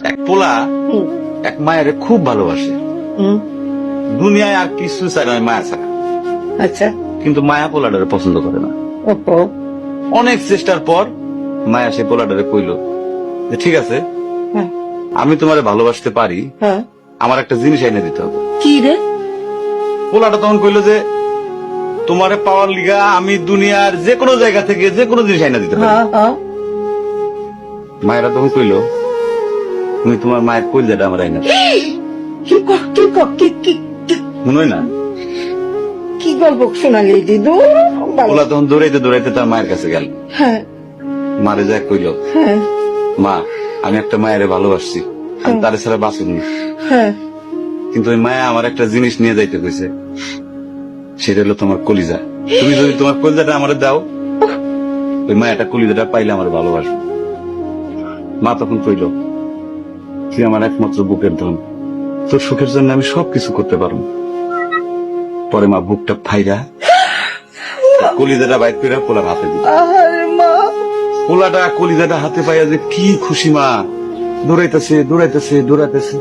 এক পোলা এক মায়ের খুব ভালোবাসে, দুনিয়ায় আর কিছু চায় না মায়া ছাড়া। আচ্ছা। কিন্তু মায়া পোলাটারে পছন্দ করে না। ওহো। অনেক চেষ্টার পর মায়া সে পোলাটারে কইল যে ঠিক আছে, হ্যাঁ। আমি তোমারে ভালোবাসতে পারি, হ্যাঁ। আমার একটা জিনিস এনে দিতে হবে। কি রে? পোলাটা তখন কইল যে তোমারে পাওয়ার লিগা আমি দুনিয়ার যে কোনো জায়গা থেকে যে কোনো জিনিস এনে দিতে পারি। হ্যাঁ হ্যাঁ। মায়েরা তখন কইল তুমি তোমার মায়ের কইলজাটা আমার এনে দাও। কি ক- কি ক- কি কি- কি- মনে হয় না? কি গল্প শোনালি দিদু? পোলা তখন দৌড়াইতে দৌড়াইতে তার মায়ের কাছে গেল, হ্যাঁ মারে যায় কইল হ্যাঁ মা আমি একটা মায়ের ভালোবাসছি, আমি তার ছাড়া বাঁচুনি, হ্যাঁ। কিন্তু ওই মায়া আমার একটা জিনিস নিয়ে যাইতে কইছে, সেটা হলো তোমার কলিজা। তুমি যদি তোমার কলিজাটা আমারে দাও, ওই মায়াটা কলিজাটা পাইলে আমার ভালোবাসবে। মা তখন কইল তুই আমার একমাত্র বুকের ধন, তোর সুখের জন্য আমি সবকিছু করতে পারবো। পরে মা বুকটা ফাইরা কলিজাটা বাইর করে পোলার হাতে দিল। আরে মা। পোলাটা কলিজাটা হাতে পাইয়া যে কি খুশি, মা দৌড়াইতেছে দৌড়াইতেছে দৌড়াইতেছে,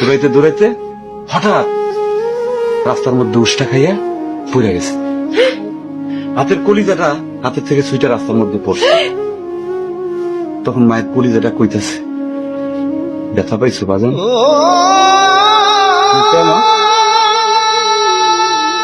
দৌড়াইতে দৌড়াইতে হঠাৎ রাস্তার মধ্যে উষ্টা খাইয়া পড়ে গেছে। হাতের কলিজাটা হাতের থেকে ছুইটা রাস্তার মধ্যে পড়ছে। তখন মায়ের কলিজাটা কইতাছে ব্যথা পাইছো বাজান?